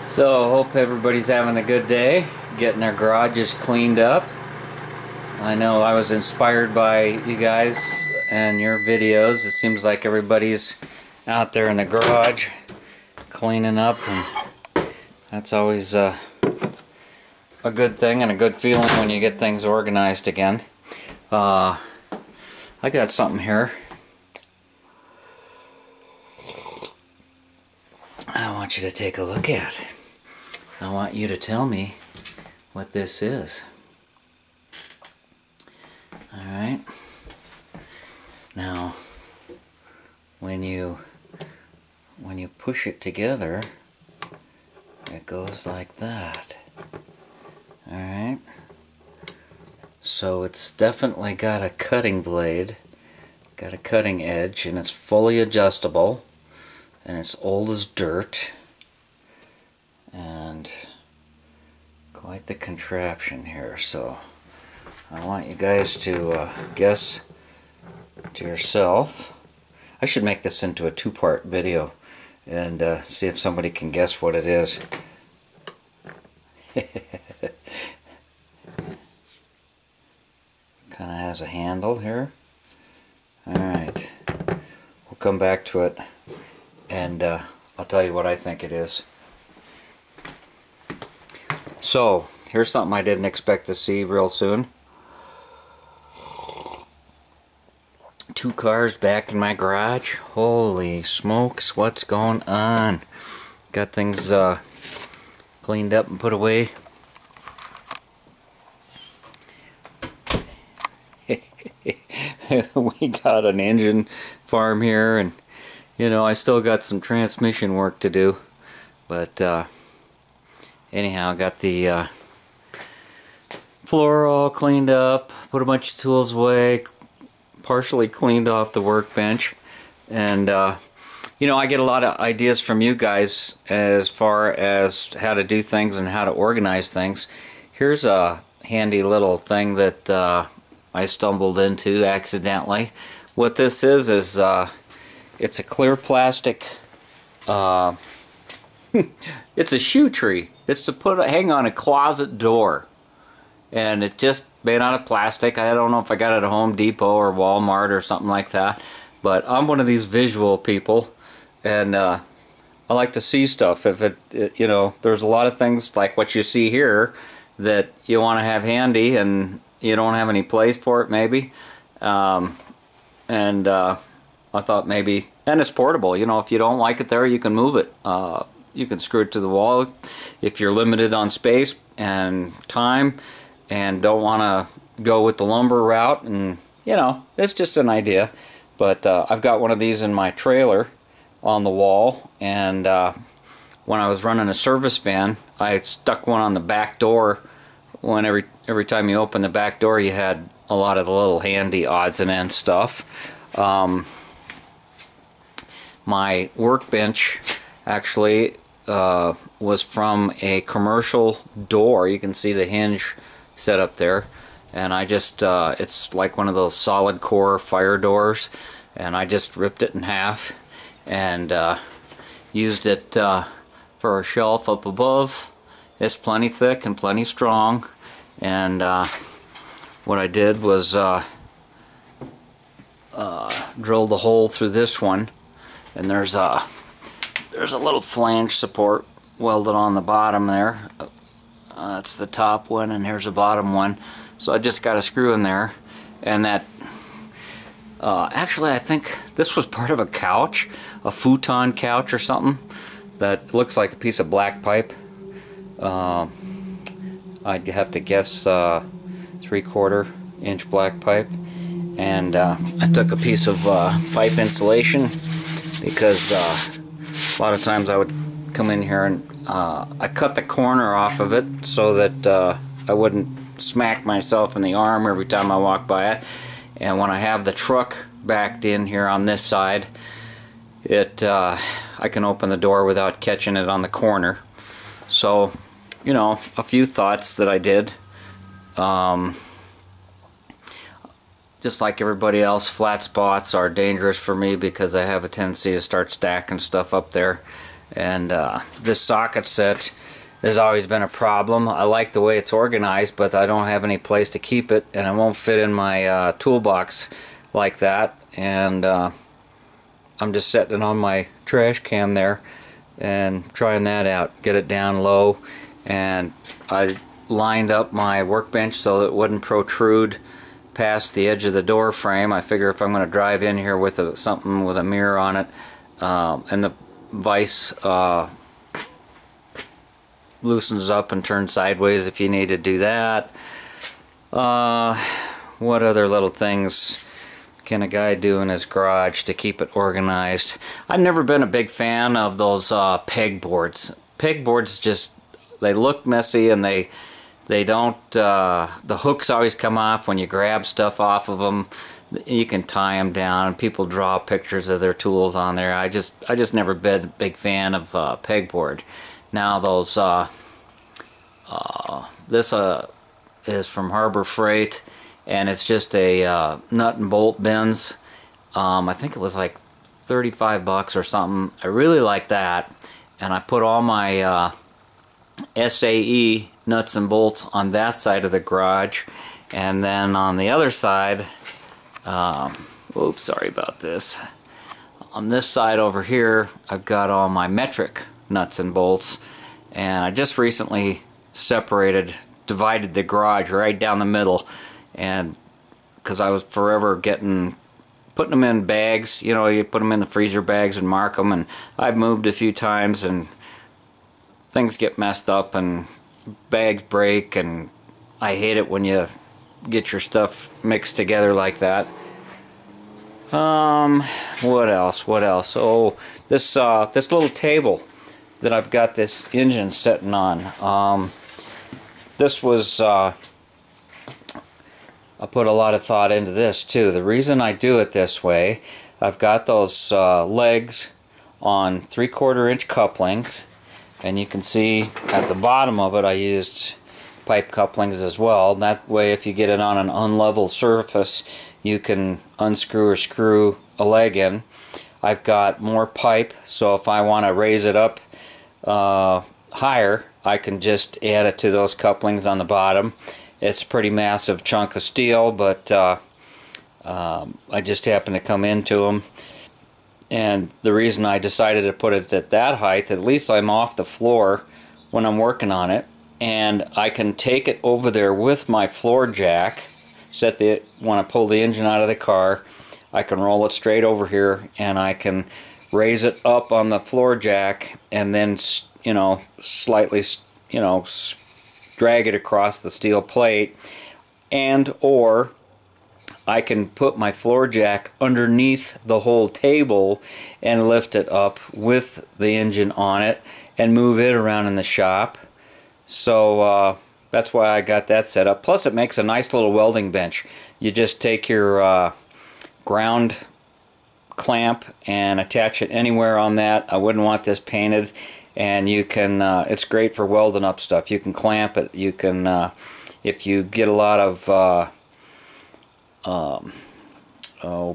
So, hope everybody's having a good day, getting their garages cleaned up. I know I was inspired by you guys and your videos. It seems like everybody's out there in the garage cleaning up, and that's always a good thing and a good feeling when you get things organized again. I got something here I want you to take a look at. I want you to tell me what this is. Alright. Now, when you push it together, it goes like that. Alright. So it's definitely got a cutting blade, got a cutting edge, and it's fully adjustable, and it's old as dirt, and quite the contraption here. So I want you guys to guess to yourself. I should make this into a two-part video and see if somebody can guess what it is. Kind of has a handle here. Alright, we'll come back to it, and I'll tell you what I think it is. So, here's something I didn't expect to see real soon. 2 cars back in my garage. Holy smokes, what's going on? Got things cleaned up and put away. We got an engine farm here, and you know, I still got some transmission work to do, but anyhow, I got the floor all cleaned up, put a bunch of tools away, partially cleaned off the workbench, and you know, I get a lot of ideas from you guys as far as how to do things and how to organize things. Here's a handy little thing that I stumbled into accidentally. What this is it's a clear plastic it's a shoe tree. It's to hang on a closet door, and it's just made out of plastic. I don't know if I got it at Home Depot or Walmart or something like that, but I'm one of these visual people, and I like to see stuff. If it you know, there's a lot of things like what you see here that you want to have handy and you don't have any place for it maybe, and I thought maybe, and it's portable, you know, if you don't like it there, you can move it. You can screw it to the wall if you're limited on space and time and don't want to go with the lumber route, and you know, it's just an idea. But I've got one of these in my trailer on the wall, and when I was running a service van, I stuck one on the back door. When every time you open the back door, you had a lot of the little handy odds and ends stuff. My workbench actually was from a commercial door. You can see the hinge set up there, and I just it's like one of those solid core fire doors, and I just ripped it in half and used it for a shelf up above. It's plenty thick and plenty strong, and what I did was drilled a hole through this one, and there's a little flange support welded on the bottom there. That's the top one, and here's the bottom one. So I just got a screw in there, and that actually I think this was part of a couch, a futon couch or something, that looks like a piece of black pipe. I'd have to guess 3/4 inch black pipe, and I took a piece of pipe insulation, because a lot of times I would come in here and I cut the corner off of it so that I wouldn't smack myself in the arm every time I walk by it. And when I have the truck backed in here on this side, I can open the door without catching it on the corner. So, you know, a few thoughts that I did. Just like everybody else, flat spots are dangerous for me because I have a tendency to start stacking stuff up there, And this socket set has always been a problem. I like the way it's organized, but I don't have any place to keep it, and it won't fit in my toolbox like that. And I'm just setting it on my trash can there and trying that out, get it down low. And I lined up my workbench so that it wouldn't protrude past the edge of the door frame. I figure if I'm going to drive in here with something with a mirror on it, and the vise loosens up and turns sideways if you need to do that. What other little things can a guy do in his garage to keep it organized? I've never been a big fan of those pegboards. Pegboards just, they look messy, and they don't, the hooks always come off when you grab stuff off of them. You can tie them down, and people draw pictures of their tools on there. I just never been a big fan of pegboard. Now those, this is from Harbor Freight, and it's just a nut and bolt bins. I think it was like 35 bucks or something. I really like that, and I put all my SAE nuts and bolts on that side of the garage, and then on the other side, oops, sorry about this. On this side over here, I've got all my metric nuts and bolts, and I just recently divided the garage right down the middle, and because I was forever putting them in bags, you know, you put them in the freezer bags and mark them, and I've moved a few times and things get messed up and bags break, and I hate it when you get your stuff mixed together like that. What else? Oh, this little table that I've got this engine sitting on. This was, I put a lot of thought into this too. The reason I do it this way, I've got those legs on 3/4 inch couplings, and you can see at the bottom of it I used pipe couplings as well. That way, if you get it on an unlevel surface, you can unscrew or screw a leg in. I've got more pipe, so if I want to raise it up higher, I can just add it to those couplings on the bottom. It's a pretty massive chunk of steel, but I just happen to come into them. And the reason I decided to put it at that height, at least I'm off the floor when I'm working on it, and I can take it over there with my floor jack. When I pull the engine out of the car, I can roll it straight over here, and I can raise it up on the floor jack, and then, you know, slightly, you know, drag it across the steel plate, and or I can put my floor jack underneath the whole table and lift it up with the engine on it and move it around in the shop. So that's why I got that set up. Plus, it makes a nice little welding bench. You just take your ground clamp and attach it anywhere on that. I wouldn't want this painted, and you can, it's great for welding up stuff. You can clamp it. You can, if you get a lot of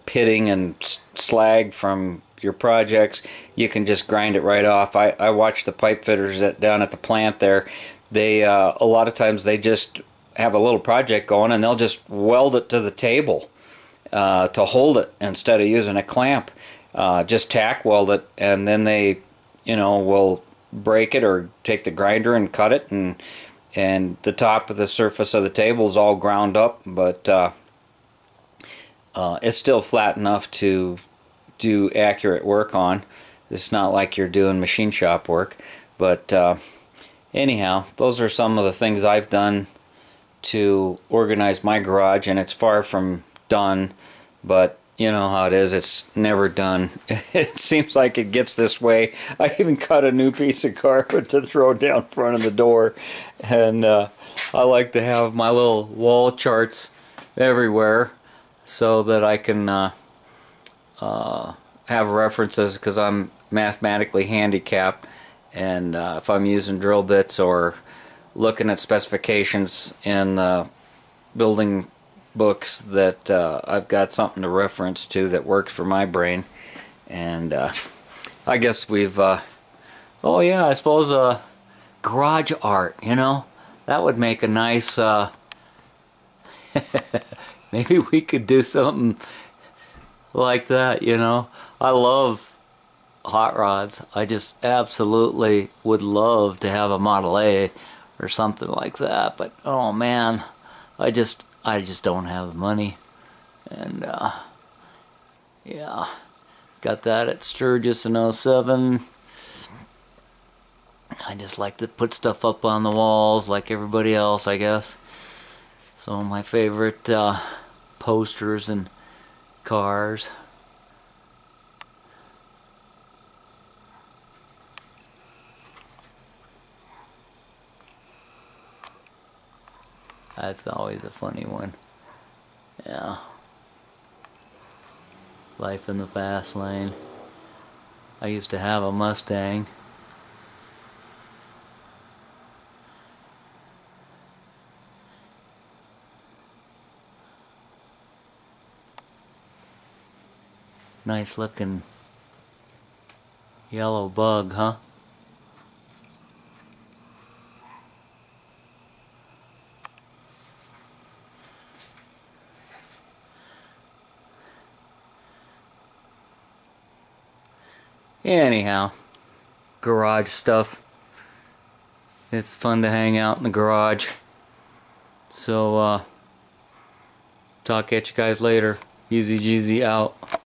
pitting and slag from your projects, you can just grind it right off. I watch the pipe fitters down at the plant there. They a lot of times they just have a little project going, and they'll just weld it to the table to hold it instead of using a clamp. Just tack weld it, and then they, you know, will break it or take the grinder and cut it, and the top of the surface of the table is all ground up, but it's still flat enough to do accurate work on. It's not like you're doing machine shop work, but anyhow, those are some of the things I've done to organize my garage, and it's far from done, but you know how it is, it's never done. It seems like it gets this way. I even cut a new piece of carpet to throw down front of the door, and I like to have my little wall charts everywhere so that I can have references, because I'm mathematically handicapped, and if I'm using drill bits or looking at specifications in the building books, that I've got something to reference to that works for my brain. And I guess we've Oh yeah, I suppose garage art, you know, that would make a nice maybe we could do something like that, you know. I love hot rods. I just absolutely would love to have a Model A or something like that, but oh man, I just don't have the money. And yeah, got that at Sturgis in '07. I just like to put stuff up on the walls like everybody else, I guess. Some of my favorite posters and cars. That's always a funny one. Yeah. Life in the fast lane. I used to have a Mustang. Nice looking yellow bug, huh? Anyhow, garage stuff. It's fun to hang out in the garage. So, talk at you guys later. Easy Jeezy out.